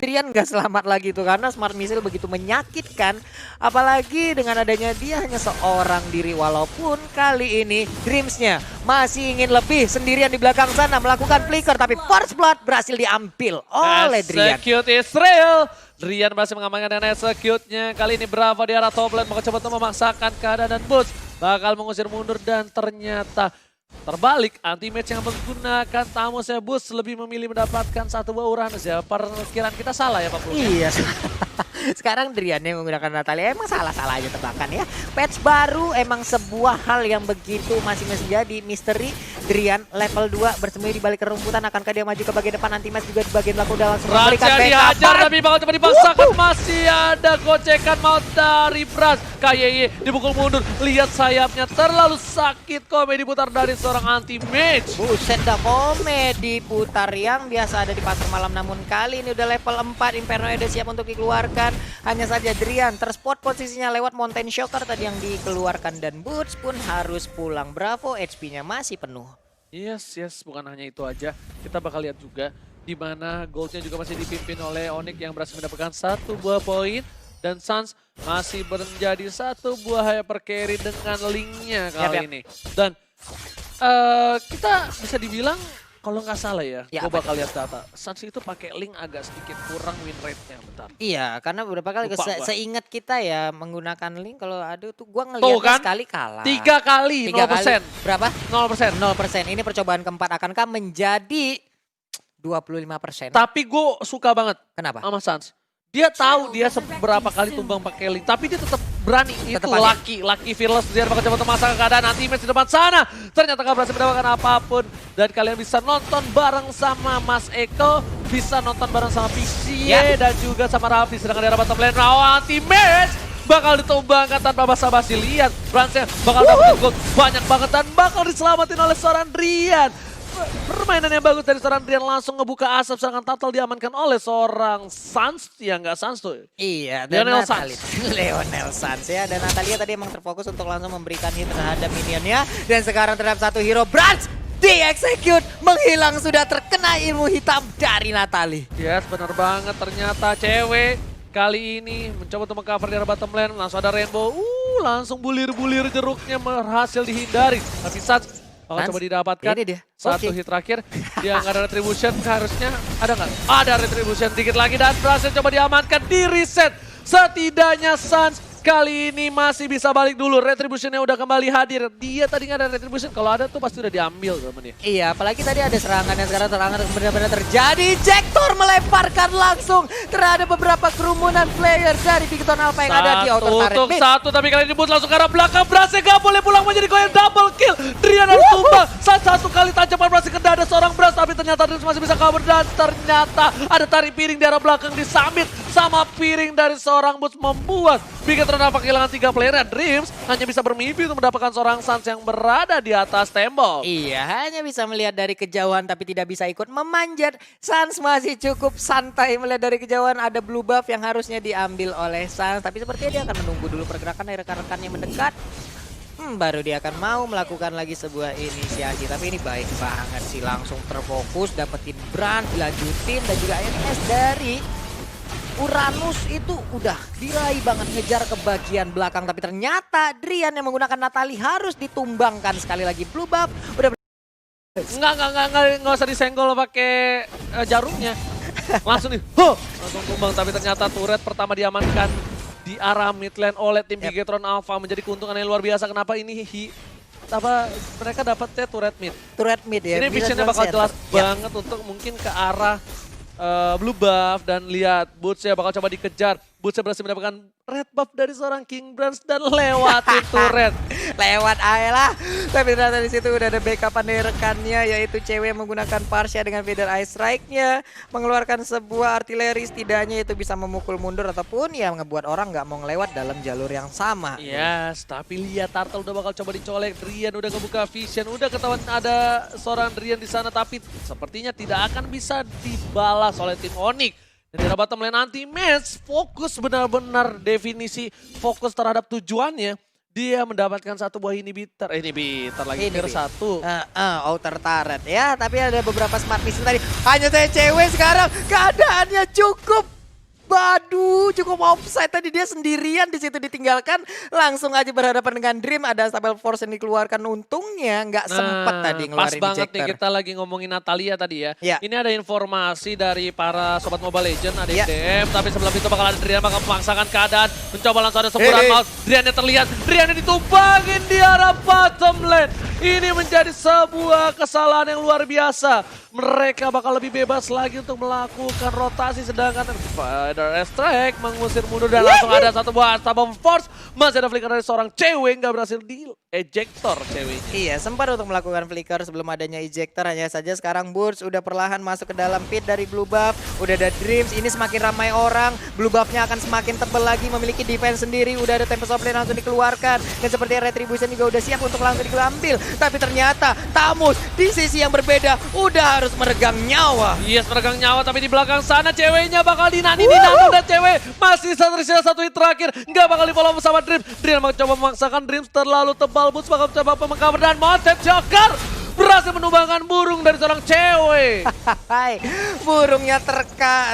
Drian nggak selamat lagi tuh karena Smart Missile begitu menyakitkan. Apalagi dengan adanya dia hanya seorang diri walaupun kali ini Dreams-nya masih ingin lebih sendirian di belakang sana melakukan flicker tapi First Blood berhasil diambil oleh Drian. Execute Israel. Drian berhasil mengamankan dan execute-nya. Kali ini Bravo di arah top lane mencoba untuk memaksakan keadaan dan Boots bakal mengusir mundur dan ternyata terbalik, anti-match yang menggunakan Tamusnya Boots lebih memilih mendapatkan satu buah Uranus ya. Perkiraan kita salah ya Pak Pul? Iya. Sekarang Drian yang menggunakan Natalia emang salah-salah aja tebakan ya. Patch baru emang sebuah hal yang begitu masih menjadi misteri. Drian level 2 bersembunyi di balik kerumputan. Akankah dia maju ke bagian depan? Anti-match juga di bagian belakang udah langsung memberikan Raja dihajar backupan. tapi bakal coba dipaksakan. Masih ada gocekan maut dari Bras. KYY dipukul mundur. Lihat sayapnya terlalu sakit. Komedi putar dari seorang anti-match. Buset dah, komedi putar yang biasa ada di pasar malam, namun kali ini udah level 4. Inferno udah siap untuk dikeluarkan. Hanya saja Drian terspot posisinya lewat Mountain Shocker tadi yang dikeluarkan dan Boots pun harus pulang. Bravo, HP-nya masih penuh. Yes, bukan hanya itu aja. Kita bakal lihat juga di mana goldnya juga masih dipimpin oleh Onyx yang berhasil mendapatkan satu buah poin. Dan Suns masih menjadi satu buah hyper carry dengan linknya kali Yap. ini. Dan kita bisa dibilang kalau nggak salah ya, Ya, gue apa bakal lihat data. Suns itu pakai link agak sedikit kurang win rate-nya, bentar. Iya, karena beberapa kali Lupa gua. seingat kita ya menggunakan link kalau aduh tuh gua Tuh ngeliatnya kan, sekali kalah. 3 kali, 0%. Berapa? 0%. 0%. Ini percobaan keempat akankah menjadi 25%? Tapi gue suka banget Kenapa? sama Suns. Dia tahu dia seberapa kali tumbang pakai link, tapi dia tetap berani. Tetep Itu aja. Lucky Fearless. Dia bakal coba untuk masakan keadaan anti-match di depan sana. Ternyata gak berhasil mendapatkan apapun. Dan kalian bisa nonton bareng sama Mas Eko, bisa nonton bareng sama Pixie dan juga sama Raffi. Sedangkan di arah bottom lane, anti-match bakal ditumbangkan tanpa basa-basi. Lihat, Bransnya bakal dapetin gold banyak banget dan bakal diselamatin oleh seorang Drian. Permainan yang bagus dari seorang Drian langsung ngebuka asap, sedangkan Tatal diamankan oleh seorang Suns. Ya nggak Suns tuh. Iya, dan Lionel Natalia. Lionel Suns ya. Dan Natalia tadi emang terfokus untuk langsung memberikan hit terhadap minionnya. Dan sekarang terhadap satu hero Brans di-execute. Menghilang sudah terkena ilmu hitam dari Natalie. Yes, benar banget. Ternyata cewek kali ini mencoba untuk mengcover di arah bottom lane. Langsung ada Rainbow. Langsung bulir-bulir jeruknya berhasil dihindari. Tapi Suns bakal coba didapatkan. Ini dia. Satu Oke. hit terakhir. Dia nggak ada retribution. Harusnya ada nggak? Ada retribution dikit lagi dan berhasil coba diamankan. Di reset. Setidaknya Suns kali ini masih bisa balik dulu. Retributionnya udah kembali hadir. Dia tadi nggak ada retribution. Kalau ada tuh pasti udah diambil sama dia. Iya, apalagi tadi ada serangan yang sekarang serangan benar-benar terjadi. Jektor melemparkan langsung terhadap beberapa kerumunan player dari Victon Alpha yang ada di outer turret Untuk mid. satu, tapi kali ini Boots langsung ke arah belakang. Brasnya gak boleh pulang menjadi koin double kill. Drian harus tumbang. Satu kali tajaman berhasil ke dada seorang Bras, tapi ternyata Dreams masih bisa cover. Dan ternyata ada tarik piring di arah belakang disambit sama piring dari seorang Boots membuat Bikin Ternafak kehilangan 3 player dan Dreams hanya bisa bermimpi untuk mendapatkan seorang Suns yang berada di atas tembok. Iya, hanya bisa melihat dari kejauhan tapi tidak bisa ikut memanjat. Suns masih cukup santai melihat dari kejauhan. Ada blue buff yang harusnya diambil oleh Suns. Tapi sepertinya dia akan menunggu dulu pergerakan dari rekan-rekannya mendekat. Baru dia akan mau melakukan lagi sebuah inisiasi. Tapi ini baik banget sih, langsung terfokus, dapetin brand, dilanjutin. Dan juga NS dari Uranus itu udah diraih banget ngejar ke bagian belakang. Tapi ternyata Drian yang menggunakan Natalie harus ditumbangkan sekali lagi. Blue buff udah Nggak usah disenggol pakai jarumnya. Langsung nih, langsung tumbang. Tapi ternyata turret pertama diamankan di arah mid lane oleh tim Bigetron Alpha. Menjadi keuntungan yang luar biasa. Kenapa ini mereka dapatnya turret mid. turret mid ya. Ini visionnya bakal jelas banget untuk mungkin ke arah blue buff. Dan lihat Boots-nya bakal coba dikejar. Boots-nya berhasil mendapatkan red buff dari seorang King Brands dan lewatin turret. Lewat aja lah. Tapi ternyata di situ udah ada backupan dari rekannya, yaitu cewek menggunakan Parsha dengan Feather Eye Strike-nya, mengeluarkan sebuah artileri. Setidaknya itu bisa memukul mundur ataupun ya ngebuat orang nggak mau ngelewat dalam jalur yang sama. Yes, tapi lihat Turtle udah bakal coba dicolek. Drian udah ngebuka vision, udah ketahuan ada seorang Drian di sana, tapi sepertinya tidak akan bisa dibalas oleh tim Onyx. Dan di bottom lane anti-match, fokus benar-benar definisi fokus terhadap tujuannya. dia mendapatkan satu buah inhibitor lagi Ini, tier Bi. 1. Outer turret ya, tapi ada beberapa smart mission tadi. Hanya saya cewek sekarang, keadaannya cukup. Waduh, cukup offside tadi, dia sendirian di situ ditinggalkan. Langsung aja berhadapan dengan Dream, ada Stable Force yang dikeluarkan. Untungnya nggak sempet tadi Pas ngeluarin banget nih ejector. kita lagi ngomongin Natalia tadi ya. Ya. Ini ada informasi dari para sobat Mobile Legends, ada Ya. DM, tapi sebelum itu bakal ada Drian bakal memaksakan keadaan, mencoba langsung ada semburan maut. Driannya terlihat, Driannya ditumbangin di arah bottom lane. Ini menjadi sebuah kesalahan yang luar biasa. Mereka bakal lebih bebas lagi untuk melakukan rotasi, sedangkan Spider Strike mengusir mundur dan langsung ada satu buah Stable Force. Masih ada flicker dari seorang cewek, nggak berhasil di ejector ceweknya. Iya, sempat untuk melakukan flicker sebelum adanya ejector. Hanya saja sekarang Burst udah perlahan masuk ke dalam pit dari Blue Buff. Udah ada Dreams, ini semakin ramai orang. Blue Buff-nya akan semakin tebal lagi, memiliki defense sendiri. Udah ada Tempest of Flame langsung dikeluarkan. Dan seperti Retribution juga udah siap untuk langsung diambil. Tapi ternyata Tamus di sisi yang berbeda udah harus meregang nyawa. Yes, meregang nyawa, tapi di belakang sana ceweknya bakal dinani dan cewek masih tersisa satu hit terakhir. Nggak bakal di-follow sama Dreams. Dreams mencoba memaksakan Dreams terlalu tebal. Boots bakal mencoba pemengkaman dan Mounted Joker berhasil menumbangkan burung dari seorang cewek. Hai, burungnya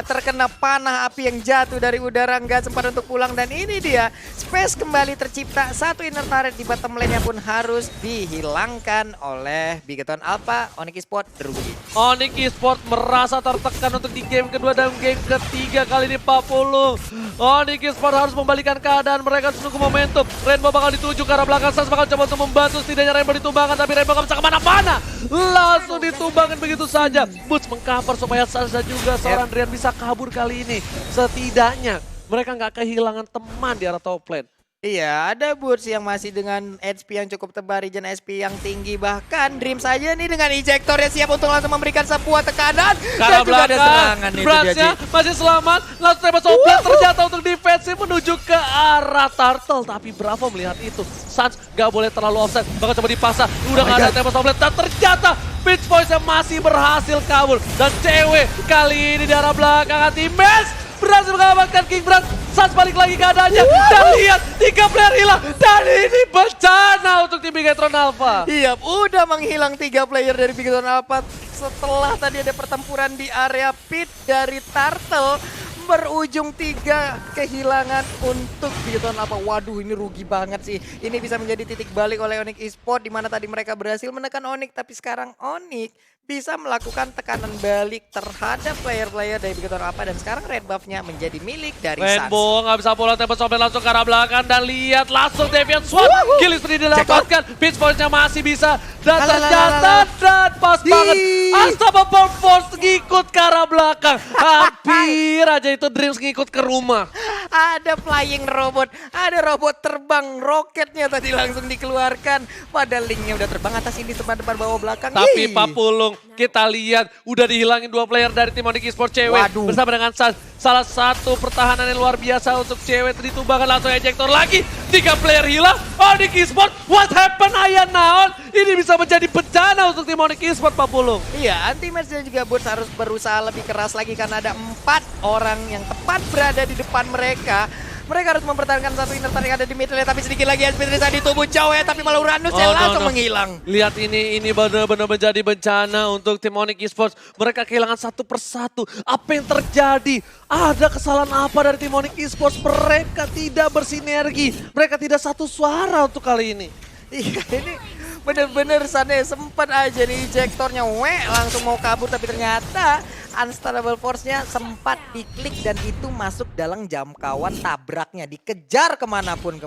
terkena panah api yang jatuh dari udara, nggak sempat untuk pulang. Dan ini dia, space kembali tercipta. Satu inner turret di bottom lane-nya pun harus dihilangkan oleh Bigoton Alpha. Onyx Esports rugi. Onyx Esports merasa tertekan untuk di game kedua dan game ketiga kali ini 40. Onyx Esports harus membalikan keadaan, mereka harus menunggu momentum. Rainbow bakal dituju ke arah belakang, Sans bakal coba untuk membantu. Setidaknya Rainbow ditumbangkan, tapi Rainbow gak bisa kemana-mana. Langsung ditumbangkan begitu saja. Boots mengcover supaya Sansa juga seorang Drian bisa kabur kali ini. Setidaknya mereka nggak kehilangan teman di arah top lane. Iya, ada Burst yang masih dengan HP yang cukup tebal, regen SP yang tinggi. Bahkan Dream saja nih dengan ejector yang siap untuk langsung memberikan sebuah tekanan. Karena Dan juga ada serangan itu dia, Bransnya Ji. masih selamat. Langsung tembak sobat terjatuh untuk defensif menuju ke arah Turtle. Tapi Bravo melihat itu. Sans gak boleh terlalu offset. Bakal coba dipasang. Udah gak ada tembak sobat. Dan ternyata Pitch Voice yang masih berhasil kabur. Dan cewek kali ini di arah belakang Anti-Match berhasil mengamankan King Brand. Sans balik lagi keadaannya. Dan lihat 3 player hilang. Dan ini bencana untuk tim Bigetron Alpha. Iya, udah menghilang 3 player dari Bigetron Alpha setelah tadi ada pertempuran di area pit dari Turtle. Berujung 3 kehilangan untuk Bigetron Alpha. Waduh, ini rugi banget sih. Ini bisa menjadi titik balik oleh Onyx Esports, di mana tadi mereka berhasil menekan Onyx, tapi sekarang Onyx bisa melakukan tekanan balik terhadap player-player dari Bigetron Alpha, dan sekarang red buff-nya menjadi milik dari Sans. Rainbow nggak bisa pulang, tembak sobat langsung ke arah belakang dan lihat langsung Deviant Swap. Kill spree didapatkan, Pitch Force-nya masih bisa dan ternyata dan pas banget Unstoppable Force ngikut ke arah belakang. Hampir aja itu Dreams ngikut ke rumah. Ada flying robot, ada robot terbang, roketnya tadi langsung dikeluarkan. Padahal linknya udah terbang atas ini depan bawah belakang. Tapi Ih. Papulung kita lihat udah dihilangin 2 player dari tim Onyx Esports cewek. Waduh. Bersama dengan Sans. Salah satu pertahanan yang luar biasa untuk cewek. Ditumbangkan langsung ejector lagi. 3 player hilang. Onyx Esports, what happened Ayan Naon? Ini bisa menjadi bencana untuk tim Onyx Esports Papulung. Iya, Anti-Match dan juga Burst harus berusaha lebih keras lagi karena ada 4 orang yang tepat berada di depan mereka. Mereka harus mempertahankan satu inner turret yang ada di mid lane, tapi sedikit lagi SP Trisa di tubuh cowok, tapi malah Uranus yang langsung menghilang. Lihat ini benar-benar menjadi bencana untuk tim Onyx Esports. Mereka kehilangan satu persatu. Apa yang terjadi? Ada kesalahan apa dari tim Onyx Esports? Mereka tidak bersinergi. Mereka tidak satu suara untuk kali ini. Iya, ini bener-bener sana sempat aja nih ejectornya langsung mau kabur, tapi ternyata Unstoppable Force-nya sempat diklik dan itu masuk dalam jangkauan tabraknya, dikejar kemanapun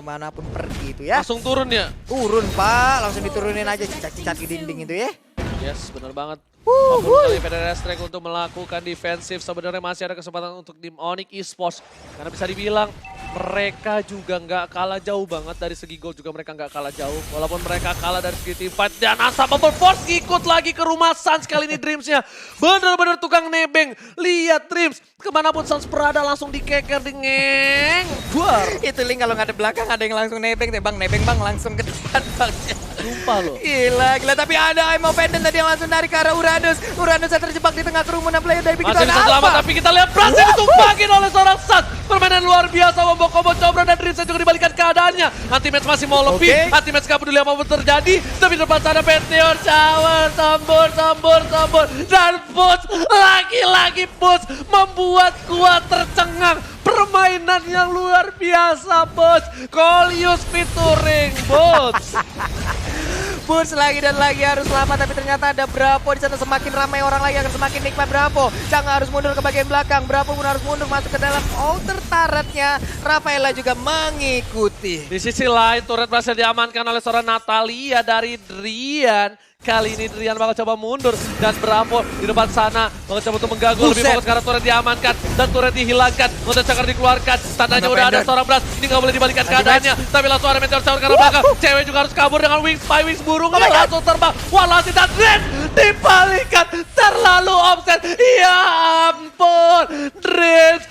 pergi itu ya. Langsung turun ya? Turun Pak, langsung diturunin aja cicat-cicat di dinding itu ya. Yes, benar banget. Walaupun kali PDR Strike untuk melakukan defensif, sebenarnya masih ada kesempatan untuk tim Onyx Esports. Karena bisa dibilang mereka juga nggak kalah jauh banget dari segi gol, juga mereka nggak kalah jauh. Walaupun mereka kalah dari segi team fight, dan Unstoppable Force ikut lagi ke rumah Sans kali ini Dreams-nya. Bener-bener tukang nebeng. Lihat Dreams, kemanapun Sans berada langsung dikeker dingeng. Buar. Itu link kalau nggak ada belakang ada yang langsung nebeng bang langsung ke depan bang. Sumpah loh. Gila, tapi ada Emo Pendant tadi yang langsung narik ke arah Uranus. Uranus yang terjebak di tengah kerumunan player dari Bigetron Masih bisa selamat, Alpha. tapi kita lihat berhasil ditumbangin oleh seorang Sans. Permainan luar biasa membawa combo Cobra dan Dreams juga dibalikan keadaannya. Anti-match masih mau lebih, anti-match gak peduli apapun terjadi. Tapi depan sana Meteor Shower, sambur. Dan Push, lagi-lagi Push membuat gua tercengang. Permainan yang luar biasa, Bos. Coleus featuring Bos. Push lagi dan lagi harus selamat, tapi ternyata ada Bravo di sana. Semakin ramai orang lagi akan semakin nikmat Bravo. Chang'e harus mundur ke bagian belakang, Bravo pun harus mundur masuk ke dalam outer turretnya. Rafaela juga mengikuti. Di sisi lain, turret berhasil diamankan oleh seorang Natalia dari Drian. Kali ini Drian bakal coba mundur dan Bravo di depan sana bakal coba untuk mengganggu. Lebih fokus karena turret diamankan dan turret dihilangkan. Untuk Cakar dikeluarkan, tandanya udah ada seorang Blast. Ini gak boleh dibalikan keadaannya, tapi langsung ada Meteor Shower karena belakang. Cewek juga harus kabur dengan Wings Spy, Wings burung langsung terbang. Walasi dan Dreams dibalikan, terlalu offset. Ya ampun, Dreams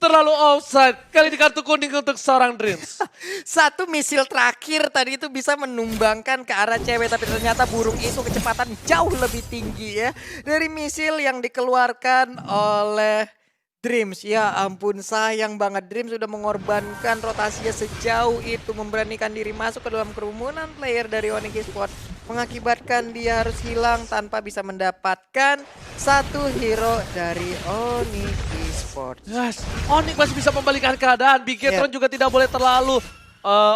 terlalu offside. Kali ini kartu kuning untuk seorang Dreams. Satu misil terakhir tadi itu bisa menumbangkan ke arah cewek, tapi ternyata burung itu kecepatan jauh lebih tinggi ya dari misil yang dikeluarkan oleh Dreams. Ya ampun, sayang banget Dreams sudah mengorbankan rotasinya sejauh itu, memberanikan diri masuk ke dalam kerumunan player dari Onyx Esports, mengakibatkan dia harus hilang tanpa bisa mendapatkan satu hero dari Onyx Esports. Yes, Onyx masih bisa membalikan keadaan. Bigetron juga tidak boleh terlalu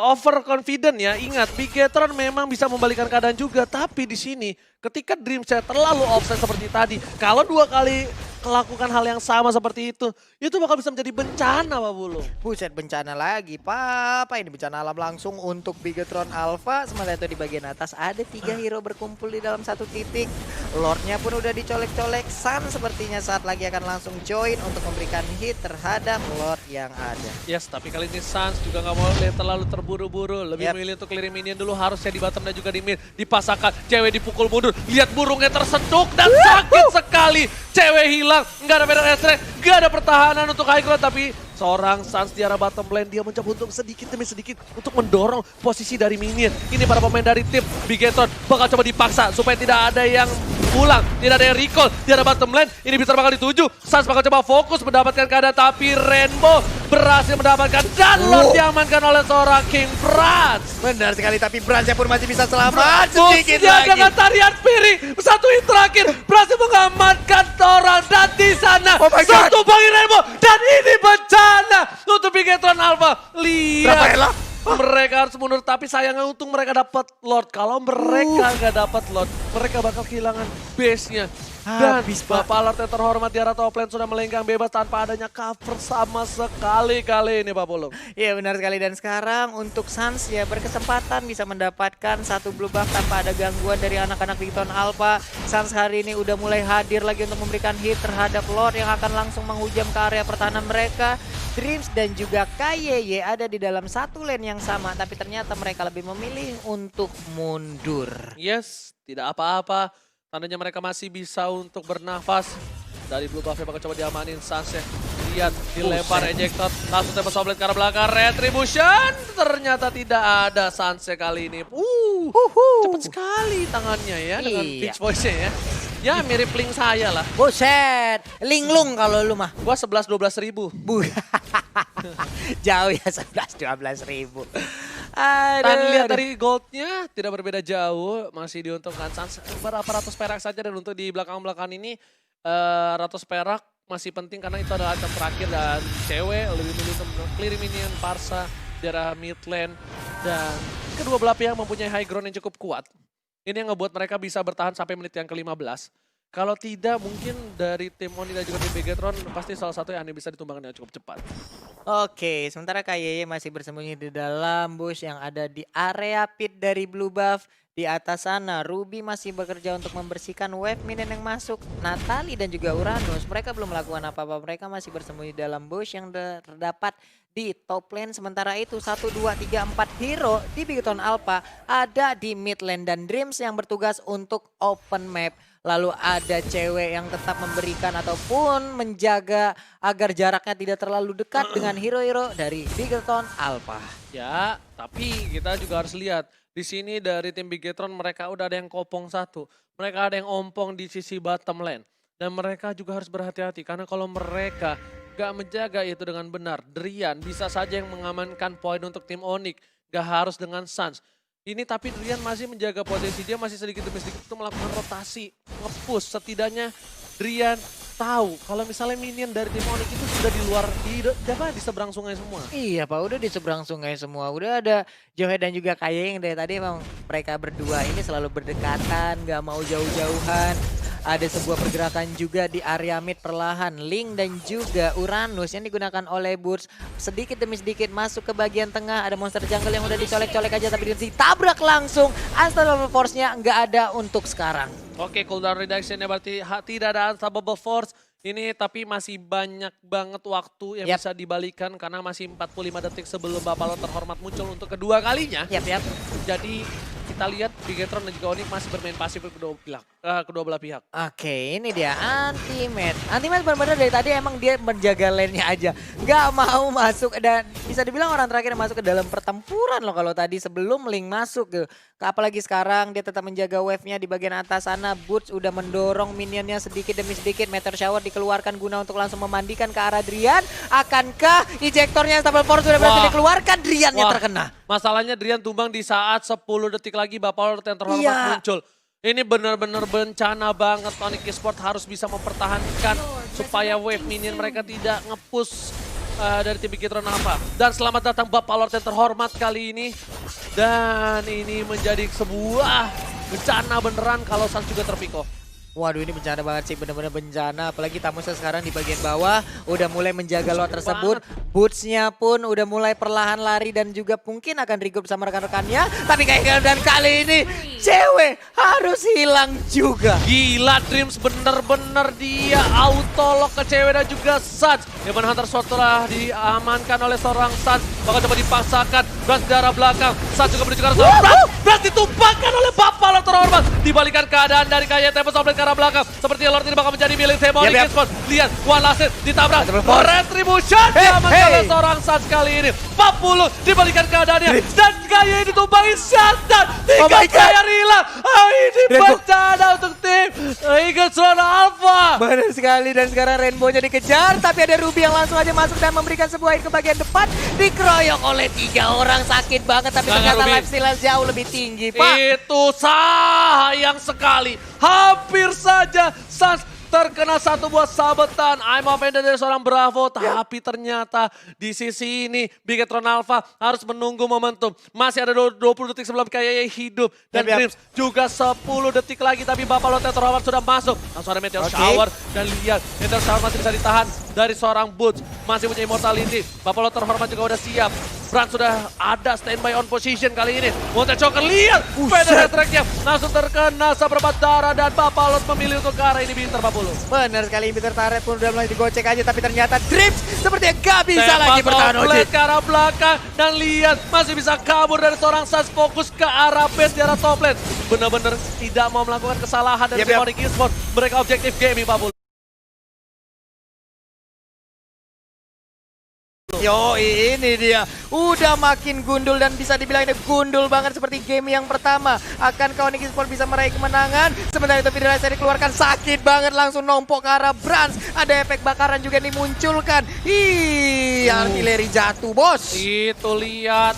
overconfident ya. Ingat, Bigetron memang bisa membalikan keadaan juga. Tapi di sini ketika Dreams terlalu offside seperti tadi, kalau 2 kali melakukan hal yang sama seperti itu bakal bisa menjadi bencana, Pak Bulung. Buset, bencana lagi, Papa. Ini bencana alam langsung untuk Bigetron Alpha. Sementara itu di bagian atas ada 3 hero berkumpul di dalam satu titik. Lordnya pun udah dicolek-colek. Sun sepertinya saat lagi akan langsung join untuk memberikan hit terhadap Lord yang ada. Yes, tapi kali ini Sans juga nggak mau terlalu terburu-buru. Lebih memilih untuk clear minion dulu. Harusnya di bottom dan juga di mid. Dipasangkan, cewek dipukul mundur. Lihat burungnya tersentuk dan sakit sekali. Cewek hilang, nggak ada medan estre, nggak ada pertahanan untuk high ground, tapi seorang Sans di arah bottom lane, dia mencoba untuk sedikit demi sedikit untuk mendorong posisi dari minion. Ini para pemain dari tim Bigetron bakal coba dipaksa supaya tidak ada yang pulang, tidak ada yang recall di arah bottom lane. Ini bisa bakal dituju, Sans bakal coba fokus mendapatkan keadaan, tapi Rainbow berhasil mendapatkan dan Lord diamankan oleh seorang King Brans. Benar sekali, tapi Bransnya pun masih bisa selamat sedikit Bosnya lagi. dengan tarian piring, satu hit terakhir berhasil mengamankan orang dan di sana satu bagi Rainbow dan ini bencana untuk Bigetron Alpha. Lihat Rafaela. mereka harus mundur, tapi sayangnya untung mereka dapat Lord. Kalau mereka nggak dapat Lord, mereka bakal kehilangan base-nya. Dan Habis, Pak. Bapak Lord yang terhormat di arah top lane sudah melenggang bebas tanpa adanya cover sama sekali kali ini, Pak Pulung. Iya, benar sekali, dan sekarang untuk Sans ya berkesempatan bisa mendapatkan satu blue buff tanpa ada gangguan dari anak-anak Bigetron Alpha. Sans hari ini udah mulai hadir lagi untuk memberikan hit terhadap Lord yang akan langsung menghujam ke area pertahanan mereka. Dreams dan juga KYY ada di dalam satu lane yang sama, tapi ternyata mereka lebih memilih untuk mundur. Yes, tidak apa-apa. Tandanya mereka masih bisa untuk bernafas. Dari blue buff-nya bakal coba diamanin Sans ya. Lihat, dilempar ejector. Langsung tembak soblet ke arah belakang. Retribution. Ternyata tidak ada Sans kali ini. Cepet sekali tangannya ya. Dengan pitch voice-nya ya. Ya mirip link saya lah. Buset, linglung kalau lu mah. Gua 11-12 ribu. Jauh ya, 11-12 ribu. Dan lihat dari goldnya tidak berbeda jauh. Masih diuntungkan Sans berapa ratus perak saja. Dan untuk di belakang-belakang ini ratus perak masih penting karena itu adalah item terakhir. Dan cewek lebih milih untuk clear minion Parsa di arah mid lane. Dan kedua belah pihak mempunyai high ground yang cukup kuat. Ini yang ngebuat mereka bisa bertahan sampai menit yang ke-15. Kalau tidak mungkin dari tim Oni dan juga tim Bigetron pasti salah satu yang bisa ditumbangkan dengan cukup cepat. Oke, sementara KYY masih bersembunyi di dalam bush yang ada di area pit dari blue buff. Di atas sana, Ruby masih bekerja untuk membersihkan wave minion yang masuk. Natali dan juga Uranus, mereka belum melakukan apa-apa. Mereka masih bersembunyi di dalam bush yang terdapat di top lane. Sementara itu 1, 2, 3, 4 hero di Bigetron Alpha ada di mid lane. Dan Dreams yang bertugas untuk open map. Lalu ada cewek yang tetap memberikan ataupun menjaga agar jaraknya tidak terlalu dekat dengan hero-hero dari Bigetron Alpha. Ya, tapi kita juga harus lihat. Di sini dari tim Bigetron mereka udah ada yang kopong satu. Mereka ada yang ompong di sisi bottom lane. Dan mereka juga harus berhati-hati karena kalau mereka gak menjaga itu dengan benar. Drian bisa saja yang mengamankan poin untuk tim Onyx. Gak harus dengan Suns. Ini tapi Drian masih menjaga posisi, dia masih sedikit demi sedikit itu melakukan rotasi, nge-push. Setidaknya Drian tahu kalau misalnya minion dari tim Onyx itu sudah di luar, di seberang sungai semua. Iya Pak, udah di seberang sungai semua. Udah ada Johe dan juga Kaye yang dari tadi emang mereka berdua ini selalu berdekatan, gak mau jauh-jauhan. Ada sebuah pergerakan juga di area mid perlahan. Link dan juga Uranus yang digunakan oleh Boots. Sedikit demi sedikit masuk ke bagian tengah. Ada monster jungle yang udah dicolek-colek aja tapi ditabrak langsung. Unstoppable Force-nya nggak ada untuk sekarang. Oke, cooldown reduction-nya berarti tidak ada Unstoppable Force. Ini tapi masih banyak banget waktu yang bisa dibalikan karena masih 45 detik sebelum Bapalo terhormat muncul untuk kedua kalinya. Yap. Jadi kita lihat Bigetron dan juga Onyx masih bermain pasif ke kedua belah pihak. Oke, ini dia Anti-Mate. Anti-Mate benar-benar dari tadi emang dia menjaga lane-nya aja. Nggak mau masuk dan bisa dibilang orang terakhir yang masuk ke dalam pertempuran loh kalau tadi sebelum Link masuk ke. Apalagi sekarang dia tetap menjaga wave-nya di bagian atas sana. Boots udah mendorong minionnya sedikit demi sedikit. Meteor Shower dikeluarkan guna untuk langsung memandikan ke arah Drian. Akankah ejektornya Unstoppable Force sudah berhasil dikeluarkan? Driannya terkena. Masalahnya Drian tumbang di saat 10 detik lagi Bapalo yang terhormat muncul. Ini benar-benar bencana banget. Onyx Esports harus bisa mempertahankan supaya wave minion mereka tidak nge-push dari tim Bigetron apa. Dan selamat datang Bapalo yang terhormat kali ini. Dan ini menjadi sebuah bencana beneran kalau Suns juga terpiko. Waduh ini bencana banget sih, bener-bener bencana. Apalagi Tamusnya sekarang di bagian bawah udah mulai menjaga lot tersebut. Bootsnya pun udah mulai perlahan lari dan juga mungkin akan regroup sama rekan-rekannya. Tapi kayak dan kali ini cewek harus hilang juga. Gila Dreams bener-bener dia auto lock ke cewek dan juga Suns. Demon Hunter Sword telah diamankan oleh seorang Suns. Bakal coba dipaksakan. Brans di arah belakang. Suns juga menuju ke arah seorang Brans ditumpahkan oleh Bapalo terhormat. Dibalikan keadaan dari Kaye Tempo sampai ke arah belakang. Seperti Lord ini bakal menjadi milik tim Onyx Esports. Lihat, One Last Hit ditabrak. Retribution diamankan oleh seorang Suns kali ini. 40 dibalikan keadaannya. Dan Kaye ditumpangi Shutdown. 3 player hilang. Ini bencana untuk tim Eagles Rona Alpha. Benar sekali dan sekarang Rainbow-nya dikejar. Tapi ada Ruby yang langsung aja masuk dan memberikan sebuah hit ke bagian depan. Dikeroyok oleh 3 orang, sakit banget. Tapi ternyata lifesteal jauh lebih tinggi Pak. Itu sayang sekali. Hampir saja Suns terkena satu buah sabetan. I'm offended dari seorang Bravo. Tapi ternyata di sisi ini Bigetron Alpha harus menunggu momentum. Masih ada 20 detik sebelum Kaye hidup. Dan Dreams juga 10 detik lagi. Tapi Bapalo terhormat sudah masuk. Langsung ada Meteor Shower. Dan lihat Meteor Shower masih bisa ditahan dari seorang Boots. Masih punya immortality. Bapalo terhormat juga udah siap. Brand sudah ada standby on position kali ini. Monte Choker lihat. Feather tracknya langsung terkena seperempat darah. Dan Bapalo memilih untuk ke arah ini Binter 40. Benar sekali, Binter Turret pun udah mulai digocek aja. Tapi ternyata Dreams sepertinya gak bisa lagi bertahan Oji. Ke arah belakang. Dan lihat masih bisa kabur dari seorang Suns. Fokus ke arah base di arah top lane. Benar-benar tidak mau melakukan kesalahan dari tim Onyx Esports. Mereka objektif gaming 40. Yo ini dia, udah makin gundul dan bisa dibilang ini gundul banget seperti game yang pertama. Akankah Onyx Esports bisa meraih kemenangan? Sementara itu Fidel Racer dikeluarkan, sakit banget langsung nombok ke arah Brans. Ada efek bakaran juga dimunculkan. Artileri jatuh bos. Itu lihat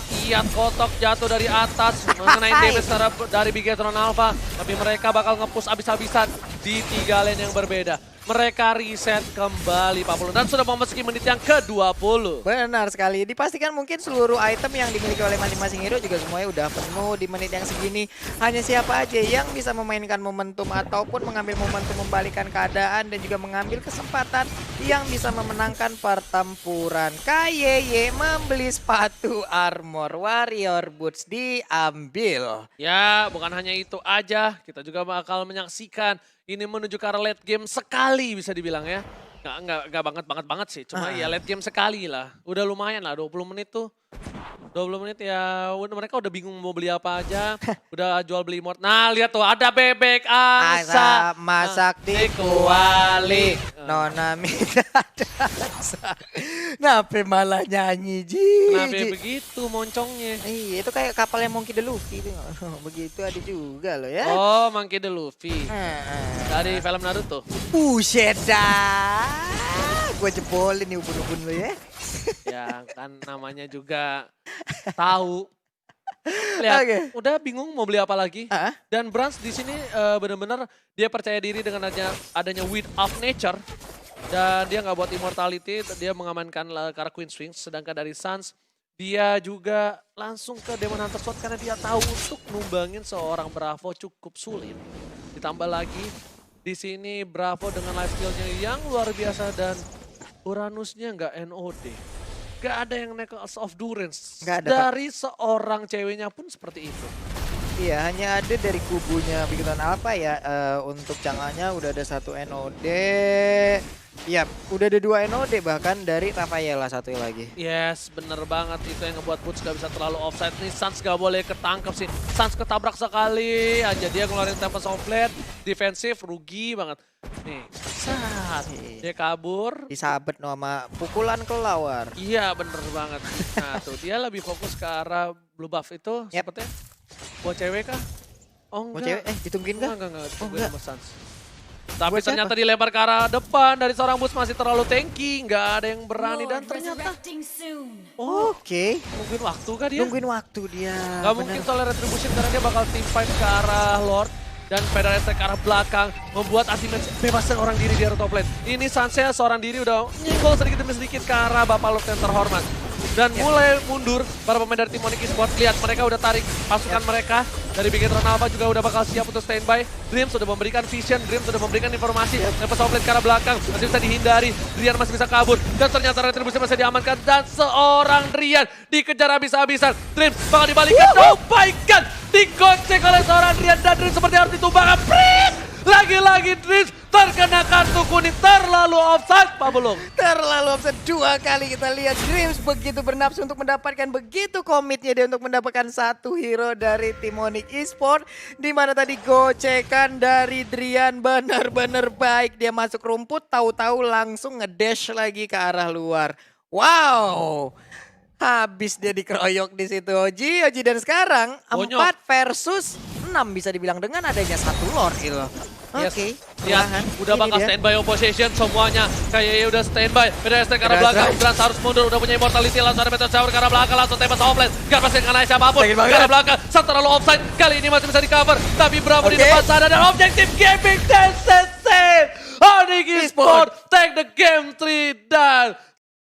kotok jatuh dari atas mengenai damage dari Bigetron Alpha. Tapi mereka bakal nge-push abis-abisan di 3 lane yang berbeda. Mereka reset kembali 40 dan sudah memasuki menit yang ke-20. Benar sekali. Dipastikan mungkin seluruh item yang dimiliki oleh masing-masing hero juga semuanya udah penuh di menit yang segini. Hanya siapa aja yang bisa memainkan momentum ataupun mengambil momentum membalikan keadaan dan juga mengambil kesempatan yang bisa memenangkan pertempuran. Kaye membeli sepatu armor Warrior Boots diambil. Ya, bukan hanya itu aja. Kita juga bakal menyaksikan ini menuju ke arah late game sekali bisa dibilang ya. Nggak banget sih. Cuma ya late game sekali lah. Udah lumayan lah 20 menit tuh. 20 menit ya, mereka udah bingung mau beli apa aja. Udah jual beli immort. Nah lihat tuh ada bebek angsa. Asa masak di kuali, nona minta dansa. Kenapa malah nyanyi Kenapa Ji? begitu moncongnya? Iya itu kayak kapalnya Monkey D. Luffy itu. Begitu ada juga loh ya. Oh, Monkey D. Luffy. Heeh. Dari film Naruto. Buset dah. Gue jebolin nih ubun-ubun lo ya. Ya kan namanya juga tahu. Lihat, Oke. udah bingung mau beli apa lagi. Ah? Dan Brans di sini benar-benar dia percaya diri dengan adanya Wind of Nature. Dan dia nggak buat immortality, dia mengamankan ke arah Queen Sphinx. Sedangkan dari Sans, dia juga langsung ke Demon Hunter Sword karena dia tahu untuk numbangin seorang Bravo cukup sulit. Ditambah lagi di sini Bravo dengan life skill-nya yang luar biasa dan Uranusnya nggak NOD. Gak ada yang Necklace of Durance. Nggak ada, Kak. Dari seorang ceweknya pun seperti itu. Iya, hanya ada dari kubunya Bigton Alpha ya. Untuk Chang'anya udah ada 1 NOD. Iya, udah ada 2 NOD bahkan dari Rafaela satu lagi. Yes, bener banget. Itu yang ngebuat Boots gak bisa terlalu offside nih. Sans gak boleh ketangkep sih. Sans ketabrak sekali aja. Dia ngeluarin Tempest of Blade. Defensif, rugi banget. Nih, saat dia kabur. Disabet no sama pukulan kelawar. Iya, bener banget. Nah tuh, dia lebih fokus ke arah blue buff itu. Yap. Sepertinya. Buat cewek kah? Oh Mau enggak. cewek? Ditungguin kah? Enggak. Oh, Ditungguin enggak. sama Sans. Tapi Buat ternyata siapa? dilempar ke arah depan dari seorang Boots masih terlalu tanky. Nggak ada yang berani dan ternyata Oke. mungkin waktu kah dia? Nungguin waktu dia. Nggak mungkin soal retribution karena dia bakal team fight ke arah Lord. Dan Federal Attack ke arah belakang membuat ultimate bebaskan orang diri di area top lane. Ini Sansea seorang diri udah nyenggol sedikit demi sedikit ke arah Bapak Lord yang terhormat. Dan mulai mundur para pemain dari tim Onyx Esports. Lihat mereka udah tarik pasukan mereka. Dari Bigetron Alpha juga udah bakal siap untuk standby. Dream sudah memberikan vision, Dream sudah memberikan informasi. Lepas outlet ke arah belakang masih bisa dihindari. Drian masih bisa kabur. Dan ternyata retribusi masih diamankan. Dan seorang Drian dikejar habis-habisan. Dream bakal dibalikan. Oh my god! Digocek oleh seorang Drian. Dan Dream seperti harus ditumbangkan. Prit! Lagi-lagi Dream terkena kartu kuning. Terlalu offside, Pak Belum. Terlalu offset 2 kali kita lihat Dreams begitu bernafsu untuk mendapatkan begitu komitnya dia untuk mendapatkan 1 hero dari tim Onyx Esports. Di mana tadi gocekan dari Drian benar-benar baik. Dia masuk rumput tahu-tahu langsung ngedash lagi ke arah luar. Wow. Habis dia dikeroyok di situ Oji dan sekarang Bonyok. 4 versus 6 bisa dibilang dengan adanya 1 Lord gitu. Oke. Ya, perlahan. udah Ini bakal dia. standby opposition semuanya. Kayaknya udah standby. Beda ST ke arah Berasa. belakang. Brans harus mundur. Udah punya immortality. Langsung ada Meteor Shower ke arah belakang. Langsung tembak offline. Gak pasti kena siapapun. Sakit Ke banget. arah belakang. Sang terlalu offside. Kali ini masih bisa di cover. Tapi Bravo di Oke. depan sana. Dan objektif gaming TCC. Onyx Esports take the game 3 dan